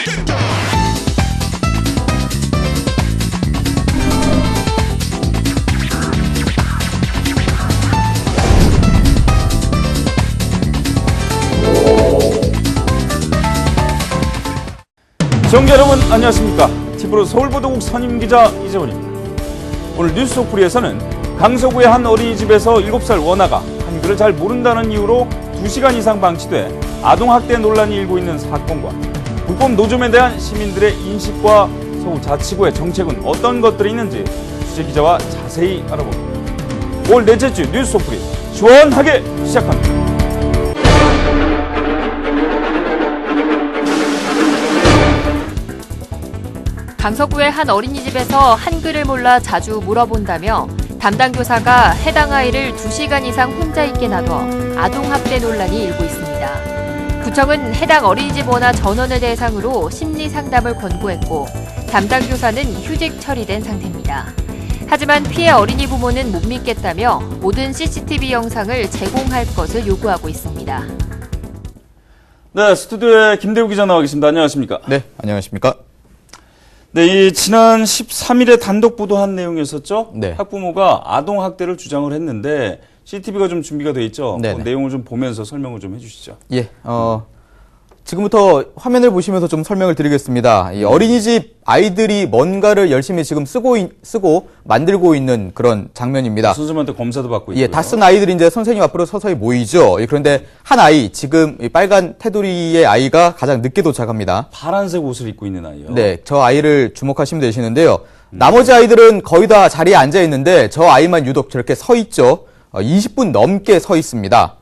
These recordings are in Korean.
시청자 여러분 안녕하십니까. TV로 서울보도국 선임기자 이재원입니다. 오늘 뉴스 속풀이에서는 강서구의 한 어린이집에서 7살 원아가 한글을 잘 모른다는 이유로 2시간 이상 방치돼 아동학대 논란이 일고 있는 사건과 불법 노점에 대한 시민들의 인식과 서울자치구의 정책은 어떤 것들이 있는지 취재기자와 자세히 알아봅니다. 올 넷째 주 뉴스 속풀이 시원하게 시작합니다. 강서구의 한 어린이집에서 한글을 몰라 자주 물어본다며 담당 교사가 해당 아이를 2시간 이상 혼자 있게 놔둬 아동학대 논란이 일고 있습니다. 구청은 해당 어린이집 원아 전원을 대상으로 심리 상담을 권고했고 담당 교사는 휴직 처리된 상태입니다. 하지만 피해 어린이 부모는 못 믿겠다며 모든 CCTV 영상을 제공할 것을 요구하고 있습니다. 네, 스튜디오에 김대우 기자 나와 계십니다. 안녕하십니까? 네, 안녕하십니까? 네, 이 지난 13일에 단독 보도한 내용이었었죠? 네. 학부모가 아동학대를 주장을 했는데 CCTV가 좀 준비가 돼 있죠? 그 내용을 좀 보면서 설명을 좀 해주시죠. 예, 지금부터 화면을 보시면서 좀 설명을 드리겠습니다. 이 어린이집 아이들이 뭔가를 열심히 지금 쓰고 만들고 있는 그런 장면입니다. 선생님한테 검사도 받고 있고요. 예, 다 쓴 아이들이 이제 선생님 앞으로 서서히 모이죠. 예, 그런데 한 아이, 지금 이 빨간 테두리의 아이가 가장 늦게 도착합니다. 파란색 옷을 입고 있는 아이요. 네, 저 아이를 주목하시면 되시는데요. 나머지 아이들은 거의 다 자리에 앉아 있는데 저 아이만 유독 저렇게 서 있죠. 20분 넘게 서 있습니다.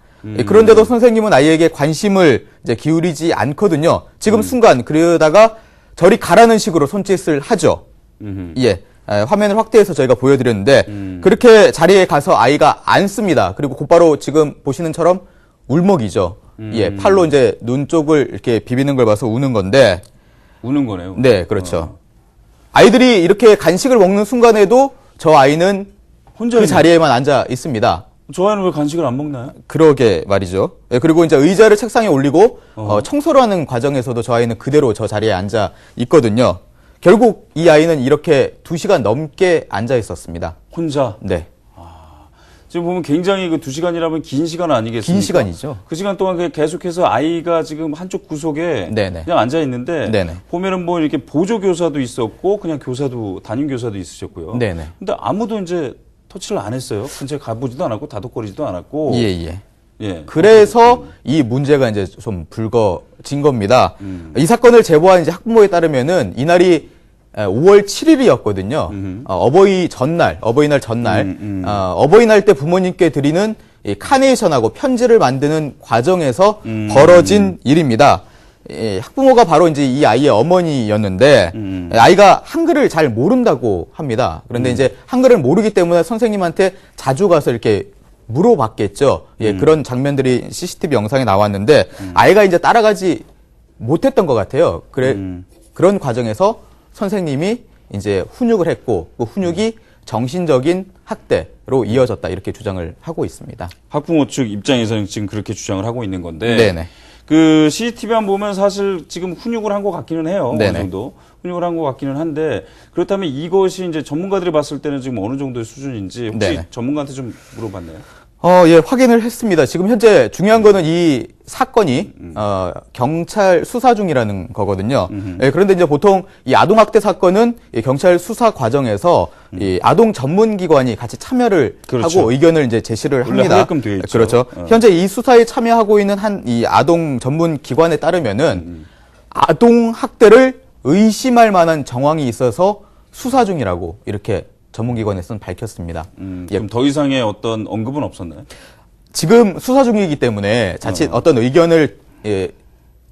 그런데도 선생님은 아이에게 관심을 이제 기울이지 않거든요. 지금 순간 그러다가 저리 가라는 식으로 손짓을 하죠. 예, 화면을 확대해서 저희가 보여드렸는데 그렇게 자리에 가서 아이가 앉습니다. 그리고 곧바로 지금 보시는처럼 울먹이죠. 예, 팔로 이제 눈 쪽을 이렇게 비비는 걸 봐서 우는 건데. 우는 거네요. 네, 그렇죠. 아이들이 이렇게 간식을 먹는 순간에도 저 아이는 혼자 그 자리에만 앉아 있습니다. 저 아이는 왜 간식을 안 먹나요? 그러게 말이죠. 예, 그리고 이제 의자를 책상에 올리고 청소를 하는 과정에서도 저 아이는 그대로 저 자리에 앉아 있거든요. 결국 이 아이는 이렇게 2시간 넘게 앉아 있었습니다. 혼자? 네. 지금 보면 굉장히 그 2시간이라면 긴 시간 아니겠습니까? 긴 시간이죠. 그 시간 동안 계속해서 아이가 지금 한쪽 구석에 네네. 그냥 앉아 있는데 네네. 보면은 뭐 이렇게 보조 교사도 있었고 그냥 교사도 담임 교사도 있으셨고요. 네네. 근데 아무도 이제 터치를 안 했어요. 근처에 가보지도 않았고 다독거리지도 않았고. 예. 예. 그래서 이 문제가 이제 좀 불거진 겁니다. 이 사건을 제보한 이제 학부모에 따르면은 이날이 5월 7일이었거든요. 어버이날 전날, 어버이날 때 부모님께 드리는 이 카네이션하고 편지를 만드는 과정에서 벌어진 일입니다. 학부모가 바로 이제 이 아이의 어머니였는데, 아이가 한글을 잘 모른다고 합니다. 그런데 이제 한글을 모르기 때문에 선생님한테 자주 가서 이렇게 물어봤겠죠. 예, 그런 장면들이 CCTV 영상에 나왔는데, 아이가 이제 따라가지 못했던 것 같아요. 그런 과정에서 선생님이 이제 훈육을 했고, 그 훈육이 정신적인 학대로 이어졌다, 이렇게 주장을 하고 있습니다. 학부모 측 입장에서는 지금 그렇게 주장을 하고 있는 건데. 네네. 그 CCTV만 보면 사실 지금 훈육을 한 것 같기는 해요. 네네. 어느 정도. 훈육을 한 것 같기는 한데, 그렇다면 이것이 이제 전문가들이 봤을 때는 지금 어느 정도의 수준인지 혹시 네네. 전문가한테 좀 물어봤나요? 예, 확인을 했습니다. 지금 현재 중요한 거는 이 사건이, 경찰 수사 중이라는 거거든요. 예, 그런데 이제 보통 이 아동학대 사건은 이 경찰 수사 과정에서 이 아동 전문기관이 같이 참여를 그렇죠. 하고 의견을 이제 제시를 원래 합니다. 하게끔 되어 있죠. 그렇죠. 현재 이 수사에 참여하고 있는 한 이 아동 전문기관에 따르면은 아동학대를 의심할 만한 정황이 있어서 수사 중이라고 이렇게 전문기관에서는 밝혔습니다. 그럼 더 이상의 어떤 언급은 없었나요? 지금 수사 중이기 때문에 자칫 어떤 의견을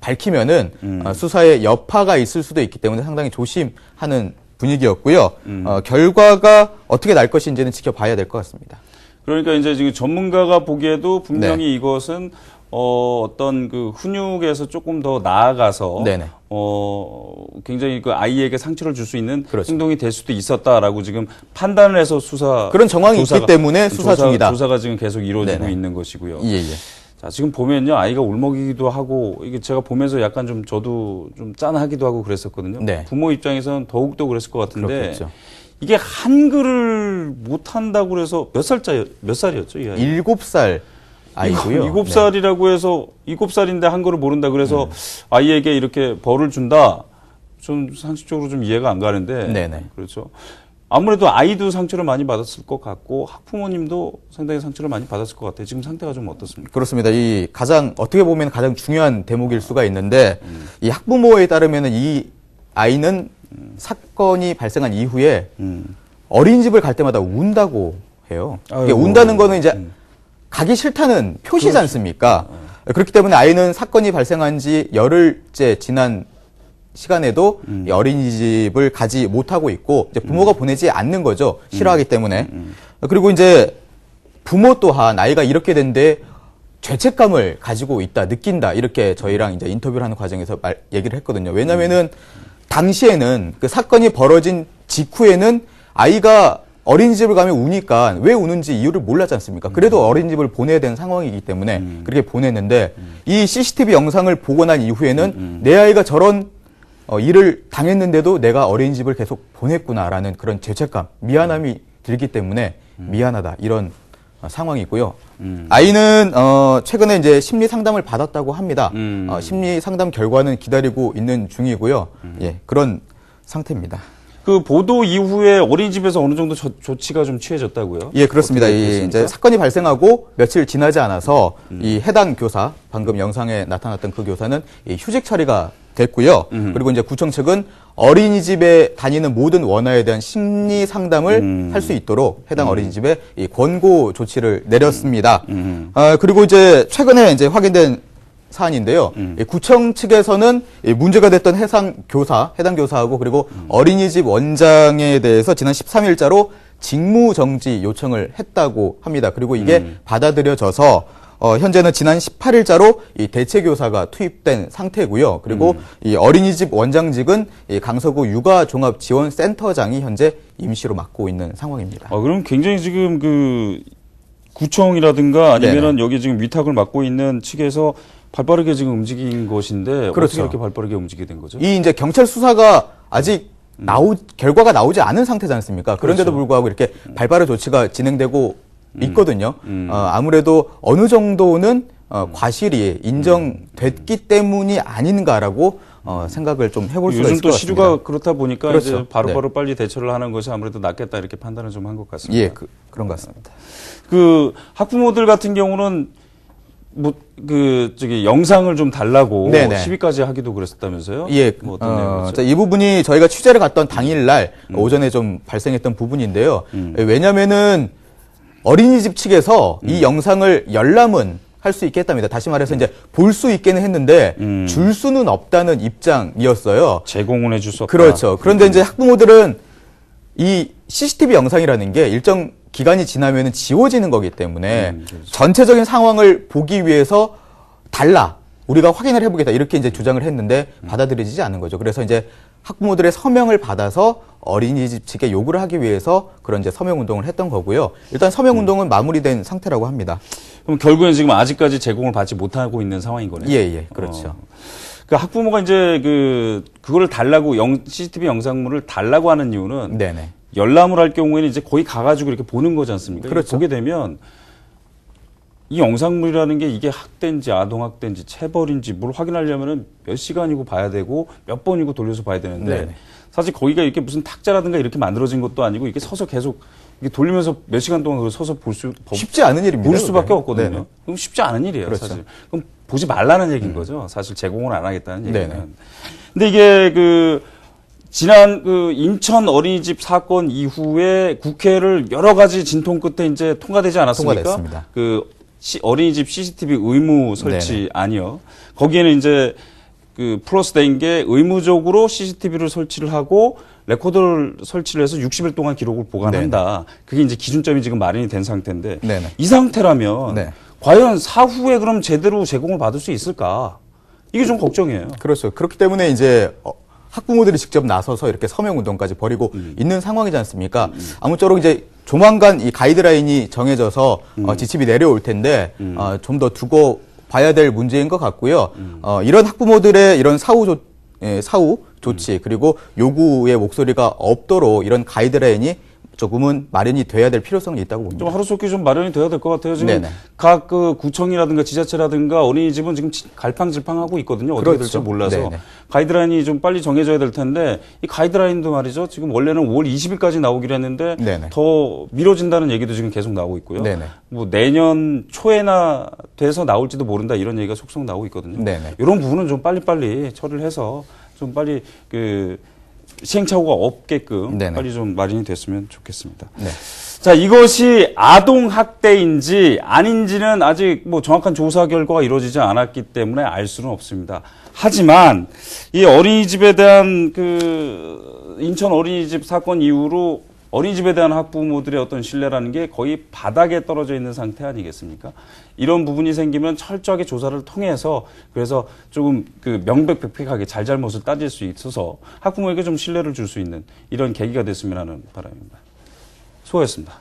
밝히면은 수사에 여파가 있을 수도 있기 때문에 상당히 조심하는 분위기였고요. 결과가 어떻게 날 것인지는 지켜봐야 될 것 같습니다. 그러니까 이제 지금 전문가가 보기에도 분명히 이것은 어떤 그 훈육에서 조금 더 나아가서 네네. 굉장히 그 아이에게 상처를 줄 수 있는 그렇죠. 행동이 될 수도 있었다라고 지금 판단을 해서 그런 정황이 있기 때문에 수사 중이다. 조사가 지금 계속 이루어지고 네네. 있는 것이고요. 예. 자, 지금 보면요, 아이가 울먹이기도 하고, 이게 제가 보면서 약간 좀 저도 좀 짠하기도 하고 그랬었거든요. 네. 부모 입장에서는 더욱더 그랬을 것 같은데, 그렇겠죠. 이게 한글을 못한다고 그래서 몇 살이었죠, 이 아이? 7살 아이고요. 7살이라고 해서, 7살인데 한글을 모른다 그래서 아이에게 이렇게 벌을 준다? 좀 상식적으로 좀 이해가 안 가는데. 네네. 그렇죠. 아무래도 아이도 상처를 많이 받았을 것 같고 학부모님도 상당히 상처를 많이 받았을 것 같아요. 지금 상태가 좀 어떻습니까? 그렇습니다. 이 어떻게 보면 가장 중요한 대목일 수가 있는데, 이 학부모에 따르면은 이 아이는 사건이 발생한 이후에 어린이집을 갈 때마다 운다고 해요. 이게 운다는 거는 이제 가기 싫다는 표시지 않습니까? 그렇기 때문에 아이는 사건이 발생한 지 열흘째 지난 시간에도 이 어린이집을 가지 못하고 있고, 이제 부모가 보내지 않는 거죠. 싫어하기 때문에. 그리고 이제 부모 또한 아이가 이렇게 된데 죄책감을 가지고 있다, 느낀다, 이렇게 저희랑 이제 인터뷰를 하는 과정에서 얘기를 했거든요. 왜냐면은 당시에는 그 사건이 벌어진 직후에는 아이가 어린이집을 가면 우니까 왜 우는지 이유를 몰랐지 않습니까? 그래도 어린이집을 보내야 되는 상황이기 때문에 그렇게 보냈는데, 이 CCTV 영상을 보고 난 이후에는 내 아이가 저런 일을 당했는데도 내가 어린이집을 계속 보냈구나라는 그런 죄책감, 미안함이 들기 때문에 미안하다, 이런 상황이고요. 아이는 최근에 이제 심리 상담을 받았다고 합니다. 심리 상담 결과는 기다리고 있는 중이고요. 예, 그런 상태입니다. 그 보도 이후에 어린이집에서 어느 정도 조치가 좀 취해졌다고요? 예, 그렇습니다. 이제 사건이 발생하고 며칠 지나지 않아서 이 해당 교사, 방금 영상에 나타났던 그 교사는 이 휴직 처리가 됐고요. 그리고 이제 구청 측은 어린이집에 다니는 모든 원아에 대한 심리 상담을 할 수 있도록 해당 어린이집에 이 권고 조치를 내렸습니다. 그리고 이제 최근에 이제 확인된 사안인데요. 이 구청 측에서는 이 문제가 됐던 해당 교사하고 그리고 어린이집 원장에 대해서 지난 13일자로 직무 정지 요청을 했다고 합니다. 그리고 이게 받아들여져서 현재는 지난 18일자로 이 대체 교사가 투입된 상태고요. 그리고 이 어린이집 원장직은 이 강서구 육아종합지원센터장이 현재 임시로 맡고 있는 상황입니다. 그럼 굉장히 지금 그 구청이라든가 아니면은 여기 지금 위탁을 맡고 있는 측에서 발빠르게 지금 움직인 것인데, 그렇죠. 어떻게 이렇게 발빠르게 움직이게 된 거죠? 이 이제 경찰 수사가 아직 결과가 나오지 않은 상태지 않습니까? 그런데도 그렇죠. 불구하고 이렇게 발빠른 조치가 진행되고 있거든요. 아무래도 어느 정도는 과실이 인정됐기 때문이 아닌가라고 생각을 좀 해볼 수가 있을 것 같습니다. 요즘 또 시류가 그렇다 보니까 그렇죠. 이제 바로바로 빨리 대처를 하는 것이 아무래도 낫겠다, 이렇게 판단을 좀 한 것 같습니다. 예, 그런 것 같습니다. 그 학부모들 같은 경우는 영상을 좀 달라고 네네. 시비까지 하기도 그랬었다면서요? 예, 뭐 어떤 내용이었죠? 이 부분이 저희가 취재를 갔던 당일날 오전에 좀 발생했던 부분인데요. 왜냐면은 어린이집 측에서 이 영상을 열람은 할 수 있게 했답니다. 다시 말해서 이제 볼 수 있게는 했는데 줄 수는 없다는 입장이었어요. 제공은 해줄 수 없다. 그렇죠. 그런데 이제 학부모들은 이 CCTV 영상이라는 게 일정 기간이 지나면은 지워지는 거기 때문에 그렇죠. 전체적인 상황을 보기 위해서 우리가 확인을 해보겠다, 이렇게 이제 주장을 했는데 받아들여지지 않는 거죠. 그래서 이제 학부모들의 서명을 받아서 어린이집 측에 요구를 하기 위해서 그런 이제 서명 운동을 했던 거고요. 일단 서명 운동은 마무리된 상태라고 합니다. 그럼 결국엔 지금 아직까지 제공을 받지 못하고 있는 상황인 거네요. 예, 그렇죠. 그 학부모가 이제 그거를 달라고 CCTV 영상물을 달라고 하는 이유는 네네. 열람을 할 경우에는 이제 거기 가가지고 이렇게 보는 거지 않습니까? 그렇죠. 보게 되면 이 영상물이라는 게 이게 학대인지 아동학대인지 체벌인지 뭘 확인하려면은 몇 시간이고 봐야 되고 몇 번이고 돌려서 봐야 되는데 네네. 사실 거기가 이렇게 무슨 탁자라든가 이렇게 만들어진 것도 아니고 이게 서서 계속 이게 돌리면서 몇 시간 동안 그걸 서서 쉽지 않은 일입니다. 볼 수밖에 없거든요. 네네. 그럼 쉽지 않은 일이에요, 그렇죠. 사실. 그럼 보지 말라는 얘기인 거죠. 사실 제공을 안 하겠다는 얘기는. 네네. 근데 이게 지난 인천 어린이집 사건 이후에 국회를 여러 가지 진통 끝에 이제 통과되지 않았습니까? 통과됐습니다. 어린이집 CCTV 의무 설치안이요. 거기에는 이제 플러스된 게 의무적으로 CCTV를 설치를 하고 레코더를 설치를 해서 60일 동안 기록을 보관한다. 그게 이제 기준점이 지금 마련이 된 상태인데 네네. 이 상태라면 과연 사후에 그럼 제대로 제공을 받을 수 있을까? 이게 좀 걱정이에요. 그렇죠. 그렇기 때문에 이제 학부모들이 직접 나서서 이렇게 서명 운동까지 벌이고 있는 상황이지 않습니까? 아무쪼록 이제 조만간 이 가이드라인이 정해져서 지침이 내려올 텐데 좀 더 두고 봐야 될 문제인 것 같고요. 이런 학부모들의 이런 사후 조치 그리고 요구의 목소리가 없도록 이런 가이드라인이 조금은 마련이 돼야 될 필요성이 있다고 봅니다. 좀 하루속히 좀 마련이 돼야 될 것 같아요. 지금 네네. 각 그 구청이라든가 지자체라든가 어린이집은 지금 갈팡질팡하고 있거든요. 어떻게 그렇죠. 될지 몰라서 네네. 가이드라인이 좀 빨리 정해져야 될 텐데 이 가이드라인도 말이죠. 지금 원래는 5월 20일까지 나오기로 했는데 네네. 더 미뤄진다는 얘기도 지금 계속 나오고 있고요. 네네. 뭐 내년 초에나 돼서 나올지도 모른다 이런 얘기가 속속 나오고 있거든요. 네네. 이런 부분은 좀 빨리빨리 처리를 해서 좀 빨리 그 시행착오가 없게끔 네네. 빨리 좀 마련이 됐으면 좋겠습니다. 네. 자, 이것이 아동학대인지 아닌지는 아직 뭐 정확한 조사 결과가 이루어지지 않았기 때문에 알 수는 없습니다. 하지만 이 어린이집에 대한 그 인천 어린이집 사건 이후로 어린이집에 대한 학부모들의 어떤 신뢰라는 게 거의 바닥에 떨어져 있는 상태 아니겠습니까? 이런 부분이 생기면 철저하게 조사를 통해서 그래서 조금 그 명백백백하게 잘잘못을 따질 수 있어서 학부모에게 좀 신뢰를 줄 수 있는 이런 계기가 됐으면 하는 바람입니다. 수고하셨습니다.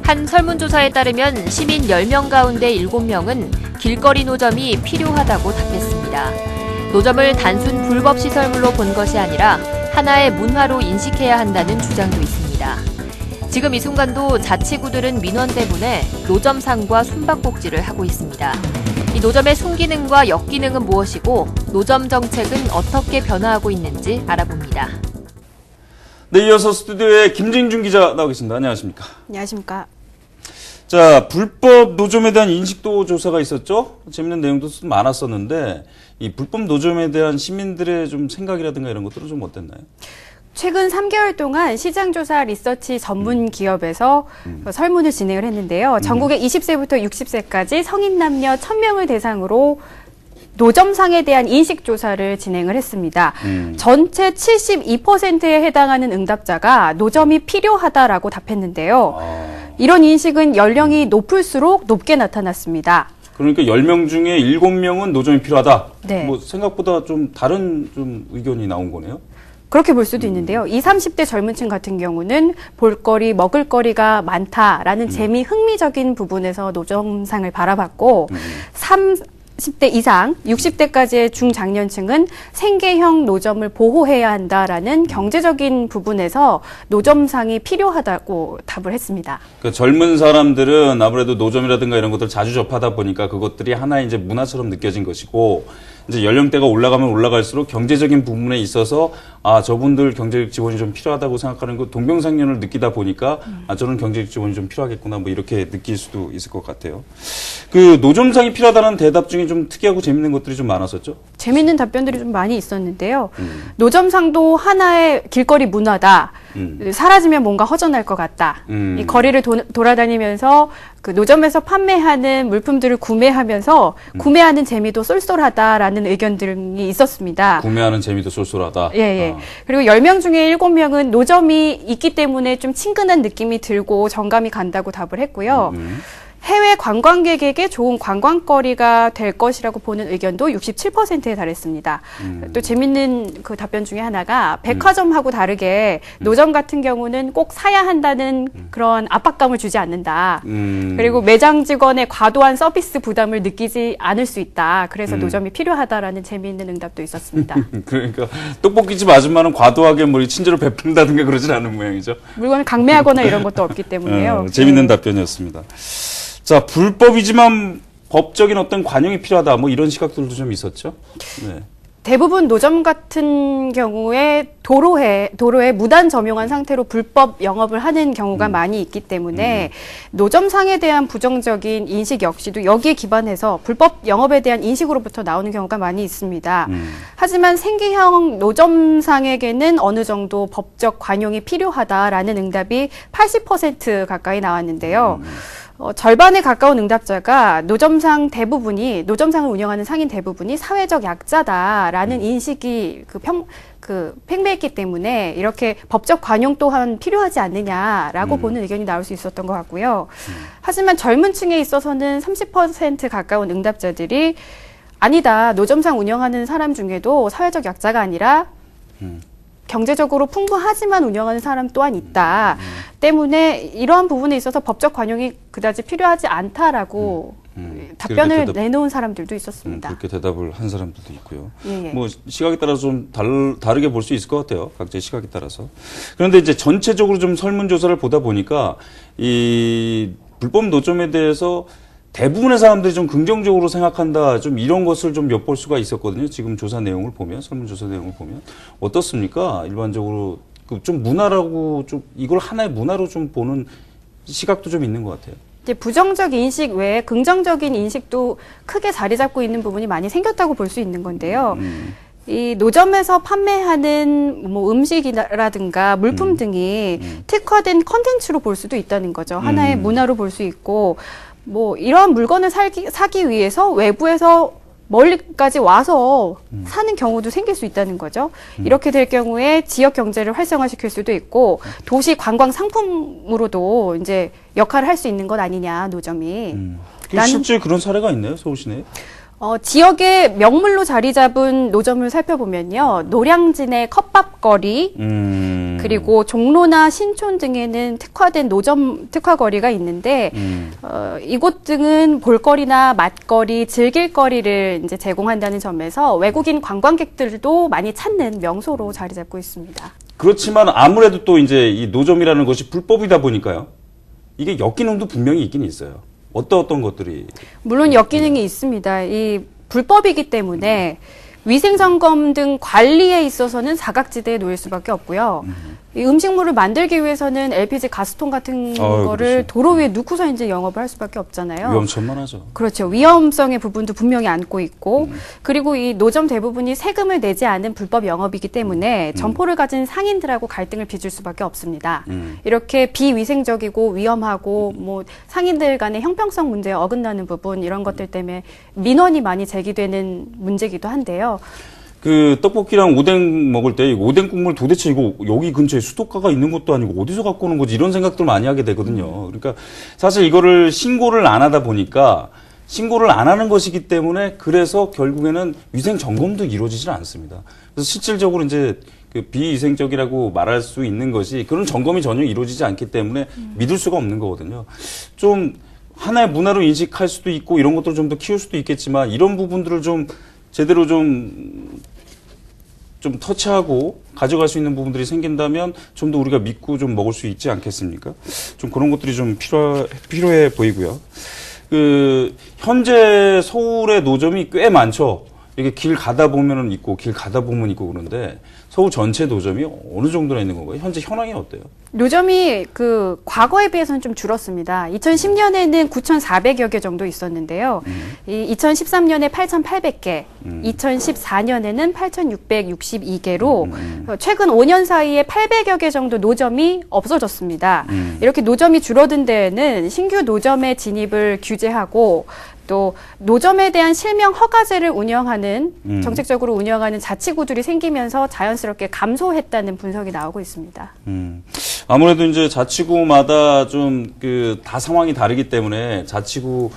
한 설문조사에 따르면 시민 10명 가운데 7명은 길거리 노점이 필요하다고 답했습니다. 노점을 단순 불법 시설물로 본 것이 아니라 하나의 문화로 인식해야 한다는 주장도 있습니다. 지금 이 순간도 자치구들은 민원 때문에 노점상과 숨바꼭질을 하고 있습니다. 이 노점의 순기능과 역기능은 무엇이고 노점 정책은 어떻게 변화하고 있는지 알아봅니다. 네, 이어서 스튜디오에 김진중 기자 나오겠습니다. 안녕하십니까? 안녕하십니까? 자, 불법 노점에 대한 인식도 조사가 있었죠? 재밌는 내용도 많았었는데 이 불법 노점에 대한 시민들의 좀 생각이라든가 이런 것들은 좀 어땠나요? 최근 3개월 동안 시장조사 리서치 전문 기업에서 설문을 진행을 했는데요. 전국의 20세부터 60세까지 성인 남녀 1000명을 대상으로 노점상에 대한 인식조사를 진행을 했습니다. 전체 72%에 해당하는 응답자가 노점이 필요하다라고 답했는데요. 이런 인식은 연령이 높을수록 높게 나타났습니다. 그러니까 10명 중에 7명은 노점이 필요하다. 네. 뭐 생각보다 좀 다른 좀 의견이 나온 거네요. 그렇게 볼 수도 있는데요. 20, 30대 젊은 층 같은 경우는 볼거리, 먹을거리가 많다라는 재미, 흥미적인 부분에서 노점상을 바라봤고 30대 이상, 60대까지의 중장년층은 생계형 노점을 보호해야 한다라는 경제적인 부분에서 노점상이 필요하다고 답을 했습니다. 그 젊은 사람들은 아무래도 노점이라든가 이런 것들 자주 접하다 보니까 그것들이 하나의 이제 문화처럼 느껴진 것이고 이제 연령대가 올라가면 올라갈수록 경제적인 부분에 있어서 아, 저분들 경제적 지원이 좀 필요하다고 생각하는 그 동병상련을 느끼다 보니까 아, 저는 경제적 지원이 좀 필요하겠구나 뭐 이렇게 느낄 수도 있을 것 같아요. 그 노점상이 필요하다는 대답 중에 좀 특이하고 재밌는 것들이 좀 많았었죠? 재밌는 답변들이 좀 많이 있었는데요. 노점상도 하나의 길거리 문화다. 사라지면 뭔가 허전할 것 같다. 이 거리를 돌아다니면서 그 노점에서 판매하는 물품들을 구매하면서 구매하는 재미도 쏠쏠하다라는 의견들이 있었습니다. 구매하는 재미도 쏠쏠하다. 예, 예. 그리고 10명 중에 7명은 노점이 있기 때문에 좀 친근한 느낌이 들고 정감이 간다고 답을 했고요. 해외 관광객에게 좋은 관광거리가 될 것이라고 보는 의견도 67%에 달했습니다. 또 재밌는 그 답변 중에 하나가 백화점하고 다르게 노점 같은 경우는 꼭 사야 한다는 그런 압박감을 주지 않는다. 그리고 매장 직원의 과도한 서비스 부담을 느끼지 않을 수 있다. 그래서 노점이 필요하다라는 재미있는 응답도 있었습니다. 그러니까 떡볶이집 아줌마는 과도하게 뭐 친절을 베푼다든가 그러진 않은 모양이죠. 물건을 강매하거나 이런 것도 없기 때문에요. 재밌는 답변이었습니다. 자, 불법이지만 법적인 어떤 관용이 필요하다. 뭐 이런 시각들도 좀 있었죠. 네. 대부분 노점 같은 경우에 도로에 무단 점용한 상태로 불법 영업을 하는 경우가 많이 있기 때문에 노점상에 대한 부정적인 인식 역시도 여기에 기반해서 불법 영업에 대한 인식으로부터 나오는 경우가 많이 있습니다. 하지만 생계형 노점상에게는 어느 정도 법적 관용이 필요하다라는 응답이 80% 가까이 나왔는데요. 절반에 가까운 응답자가 노점상을 운영하는 상인 대부분이 사회적 약자다라는 인식이 팽배했기 때문에 이렇게 법적 관용 또한 필요하지 않느냐라고 보는 의견이 나올 수 있었던 것 같고요. 하지만 젊은 층에 있어서는 30% 가까운 응답자들이 아니다. 노점상 운영하는 사람 중에도 사회적 약자가 아니라 경제적으로 풍부하지만 운영하는 사람 또한 있다. 때문에 이러한 부분에 있어서 법적 관용이 그다지 필요하지 않다라고 답변을 내놓은 사람들도 있었습니다. 그렇게 대답을 한 사람들도 있고요. 예, 예. 뭐 시각에 따라서 좀 다르게 볼 수 있을 것 같아요. 각자의 시각에 따라서. 그런데 이제 전체적으로 좀 설문조사를 보다 보니까 이 불법 노점에 대해서 대부분의 사람들이 좀 긍정적으로 생각한다. 좀 이런 것을 좀 엿볼 수가 있었거든요. 지금 조사 내용을 보면, 설문조사 내용을 보면. 어떻습니까? 일반적으로 좀 문화라고 좀 이걸 하나의 문화로 좀 보는 시각도 좀 있는 것 같아요. 이제 부정적 인식 외에 긍정적인 인식도 크게 자리 잡고 있는 부분이 많이 생겼다고 볼 수 있는 건데요. 이 노점에서 판매하는 뭐 음식이라든가 물품 등이 특화된 컨텐츠로 볼 수도 있다는 거죠. 하나의 문화로 볼 수 있고, 뭐 이러한 물건을 사기 위해서 외부에서 멀리까지 와서 사는 경우도 생길 수 있다는 거죠. 이렇게 될 경우에 지역 경제를 활성화시킬 수도 있고 도시 관광 상품으로도 이제 역할을 할 수 있는 것 아니냐, 노점이. 실제 그런 사례가 있나요, 서울 시내에? 지역의 명물로 자리 잡은 노점을 살펴보면요. 노량진의 컵밥거리, 그리고 종로나 신촌 등에는 특화된 노점 특화거리가 있는데, 이곳 등은 볼거리나 맛거리, 즐길거리를 이제 제공한다는 점에서 외국인 관광객들도 많이 찾는 명소로 자리 잡고 있습니다. 그렇지만 아무래도 또 이제 이 노점이라는 것이 불법이다 보니까요. 이게 역기능도 분명히 있긴 있어요. 어떤 것들이? 물론 역기능이 있습니다. 이 불법이기 때문에 위생점검 등 관리에 있어서는 사각지대에 놓일 수밖에 없고요. 이 음식물을 만들기 위해서는 LPG 가스통 같은 거를 그렇죠. 도로 위에 놓고서 이제 영업을 할 수밖에 없잖아요. 위험천만하죠. 그렇죠. 위험성의 부분도 분명히 안고 있고, 그리고 이 노점 대부분이 세금을 내지 않은 불법 영업이기 때문에 점포를 가진 상인들하고 갈등을 빚을 수밖에 없습니다. 이렇게 비위생적이고 위험하고 뭐 상인들 간의 형평성 문제에 어긋나는 부분, 이런 것들 때문에 민원이 많이 제기되는 문제이기도 한데요. 그 떡볶이랑 오뎅 먹을 때 오뎅 국물 도대체 이거 여기 근처에 수도가가 있는 것도 아니고 어디서 갖고 오는 거지, 이런 생각들 많이 하게 되거든요. 그러니까 사실 이거를 신고를 안 하다 보니까, 신고를 안 하는 것이기 때문에 그래서 결국에는 위생 점검도 이루어지질 않습니다. 그래서 실질적으로 이제 그 비위생적이라고 말할 수 있는 것이 그런 점검이 전혀 이루어지지 않기 때문에 믿을 수가 없는 거거든요. 좀 하나의 문화로 인식할 수도 있고 이런 것들을 좀 더 키울 수도 있겠지만, 이런 부분들을 좀 제대로 좀 터치하고 가져갈 수 있는 부분들이 생긴다면 좀 더 우리가 믿고 좀 먹을 수 있지 않겠습니까? 좀 그런 것들이 좀 필요해 보이고요. 현재 서울의 노점이 꽤 많죠. 이게 길 가다 보면은 있고, 길 가다 보면 있고 그런데 서울 전체 노점이 어느 정도나 있는 건가요? 현재 현황이 어때요? 노점이 그 과거에 비해서는 좀 줄었습니다. 2010년에는 9,400여 개 정도 있었는데요. 2013년에 8,800개, 2014년에는 8,662개로 최근 5년 사이에 800여 개 정도 노점이 없어졌습니다. 이렇게 노점이 줄어든 데에는 신규 노점의 진입을 규제하고 또 노점에 대한 실명 허가제를 운영하는 정책적으로 운영하는 자치구들이 생기면서 자연스럽게 감소했다는 분석이 나오고 있습니다. 아무래도 이제 자치구마다 좀 다 상황이 다르기 때문에 자치구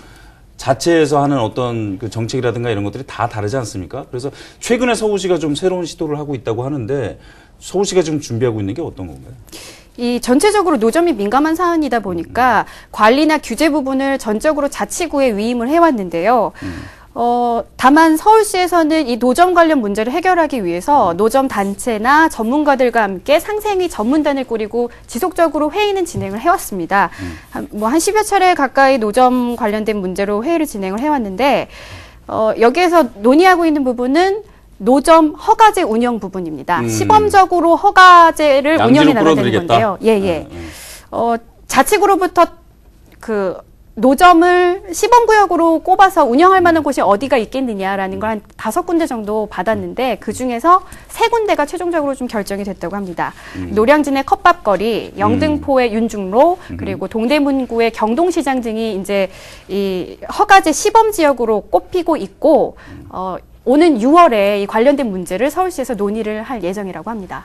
자체에서 하는 어떤 그 정책이라든가 이런 것들이 다 다르지 않습니까? 그래서 최근에 서울시가 좀 새로운 시도를 하고 있다고 하는데, 서울시가 지금 준비하고 있는 게 어떤 건가요? 이 전체적으로 노점이 민감한 사안이다 보니까 관리나 규제 부분을 전적으로 자치구에 위임을 해왔는데요. 다만 서울시에서는 이 노점 관련 문제를 해결하기 위해서 노점 단체나 전문가들과 함께 상생위 전문단을 꾸리고 지속적으로 회의는 진행을 해왔습니다. 한 10여 차례 가까이 노점 관련된 문제로 회의를 진행을 해왔는데, 여기에서 논의하고 있는 부분은 노점 허가제 운영 부분입니다. 시범적으로 허가제를 운영해 나가야 되는 건데요. 자치구로부터 그 노점을 시범구역으로 꼽아서 운영할 만한 곳이 어디가 있겠느냐라는 걸 한 5군데 정도 받았는데, 그 중에서 3군데가 최종적으로 좀 결정이 됐다고 합니다. 노량진의 컵밥거리, 영등포의 윤중로, 그리고 동대문구의 경동시장 등이 이제 이 허가제 시범지역으로 꼽히고 있고, 오는 6월에 이 관련된 문제를 서울시에서 논의를 할 예정이라고 합니다.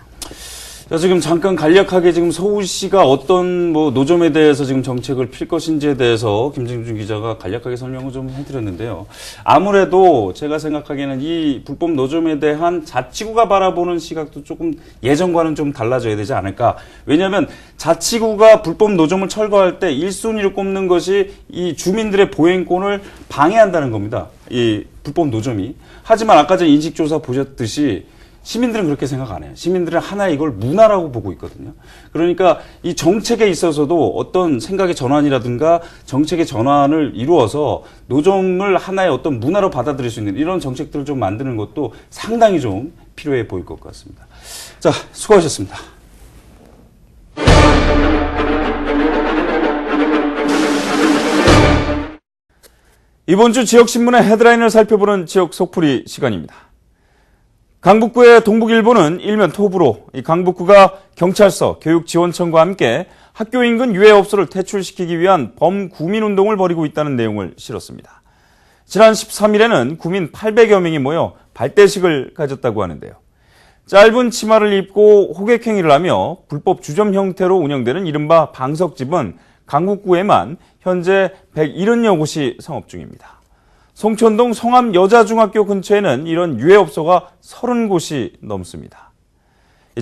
자, 지금 잠깐 간략하게 지금 서울시가 어떤 뭐 노점에 대해서 지금 정책을 필 것인지에 대해서 김진중 기자가 간략하게 설명을 좀 해드렸는데요. 아무래도 제가 생각하기에는 이 불법 노점에 대한 자치구가 바라보는 시각도 조금 예전과는 좀 달라져야 되지 않을까. 왜냐하면 자치구가 불법 노점을 철거할 때 1순위로 꼽는 것이 이 주민들의 보행권을 방해한다는 겁니다. 이 불법 노점이. 하지만 아까 전 인식조사 보셨듯이 시민들은 그렇게 생각 안 해요. 시민들은 하나의 이걸 문화라고 보고 있거든요. 그러니까 이 정책에 있어서도 어떤 생각의 전환이라든가 정책의 전환을 이루어서 노점을 하나의 어떤 문화로 받아들일 수 있는 이런 정책들을 좀 만드는 것도 상당히 좀 필요해 보일 것 같습니다. 자, 수고하셨습니다. 이번 주 지역신문의 헤드라인을 살펴보는 지역 속풀이 시간입니다. 강북구의 동북일보는 일면 톱으로 이 강북구가 경찰서, 교육지원청과 함께 학교 인근 유해업소를 퇴출시키기 위한 범구민운동을 벌이고 있다는 내용을 실었습니다. 지난 13일에는 구민 800여 명이 모여 발대식을 가졌다고 하는데요. 짧은 치마를 입고 호객행위를 하며 불법 주점 형태로 운영되는 이른바 방석집은 강북구에만 현재 170여 곳이 성업 중입니다. 송천동 성암여자중학교 근처에는 이런 유해업소가 30곳이 넘습니다.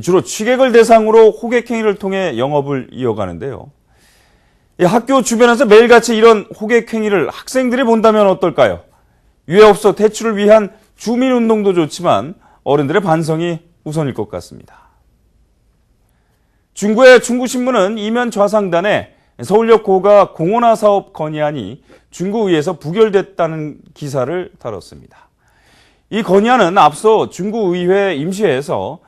주로 취객을 대상으로 호객행위를 통해 영업을 이어가는데요. 학교 주변에서 매일같이 이런 호객행위를 학생들이 본다면 어떨까요? 유해업소 퇴출을 위한 주민운동도 좋지만 어른들의 반성이 우선일 것 같습니다. 중구의 중구신문은 이면 좌상단에 서울역 고가 공원화 사업 건의안이 중구의회에서 부결됐다는 기사를 다뤘습니다. 이 건의안은 앞서 중구의회 임시회에서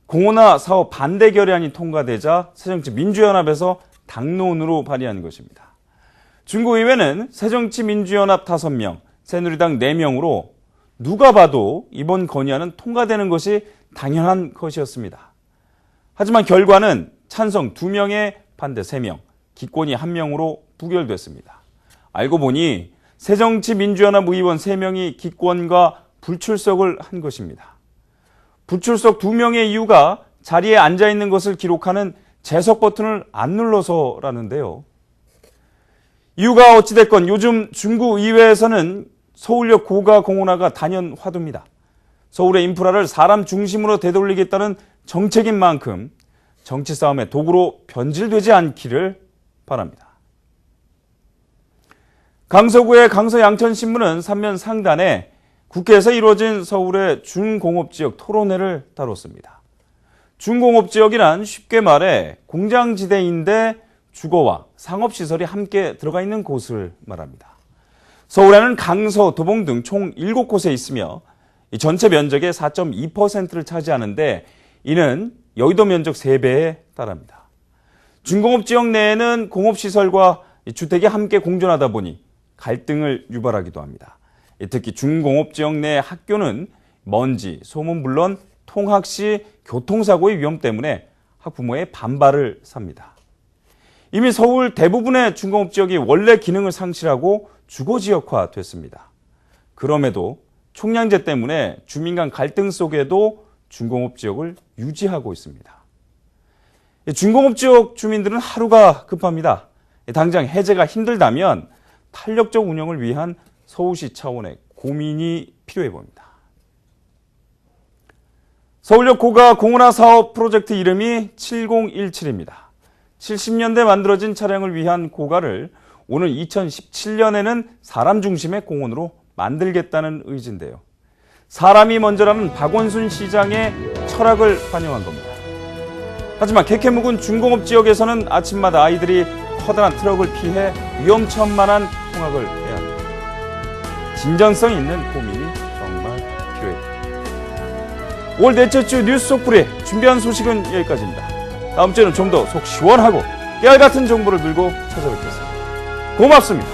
공원화 사업 반대 결의안이 통과되자 새정치민주연합에서 당론으로 발의한 것입니다. 중구의회는 새정치민주연합 5명, 새누리당 4명으로 누가 봐도 이번 건의안은 통과되는 것이 당연한 것이었습니다. 하지만 결과는 찬성 2명에 반대 3명, 기권이 1명으로 부결됐습니다. 알고 보니 새정치민주연합 의원 3명이 기권과 불출석을 한 것입니다. 불출석 2명의 이유가 자리에 앉아있는 것을 기록하는 재석 버튼을 안 눌러서라는데요. 이유가 어찌됐건 요즘 중구의회에서는 서울역 고가 공원화가 단연 화두입니다. 서울의 인프라를 사람 중심으로 되돌리겠다는 정책인 만큼 정치 싸움의 도구로 변질되지 않기를 바랍니다. 강서구의 강서양천신문은 3면 상단에 국회에서 이루어진 서울의 준공업지역 토론회를 다뤘습니다. 준공업지역이란 쉽게 말해 공장지대인데 주거와 상업시설이 함께 들어가 있는 곳을 말합니다. 서울에는 강서, 도봉 등 총 7곳에 있으며 이 전체 면적의 4.2%를 차지하는데 이는 여의도 면적 3배에 달합니다. 준공업지역 내에는 공업시설과 주택이 함께 공존하다 보니 갈등을 유발하기도 합니다. 특히 준공업지역 내 학교는 먼지, 소음은 물론 통학 시 교통사고의 위험 때문에 학부모의 반발을 삽니다. 이미 서울 대부분의 준공업지역이 원래 기능을 상실하고 주거지역화됐습니다. 그럼에도 총량제 때문에 주민 간 갈등 속에도 준공업지역을 유지하고 있습니다. 준공업지역 주민들은 하루가 급합니다. 당장 해제가 힘들다면 탄력적 운영을 위한 서울시 차원의 고민이 필요해 보입니다. 서울역 고가 공원화 사업 프로젝트 이름이 7017입니다. 70년대 만들어진 차량을 위한 고가를 오는 2017년에는 사람 중심의 공원으로 만들겠다는 의지인데요. 사람이 먼저라는 박원순 시장의 철학을 반영한 겁니다. 하지만 개케묵은 준공업 지역에서는 아침마다 아이들이 커다란 트럭을 피해 위험천만한 통학을 해야 합니다. 진전성 있는 고민이 정말 필요해요. 5월 넷째 주 뉴스 속풀이 준비한 소식은 여기까지입니다. 다음 주에는 좀 더 속 시원하고 깨알같은 정보를 들고 찾아뵙겠습니다. 고맙습니다.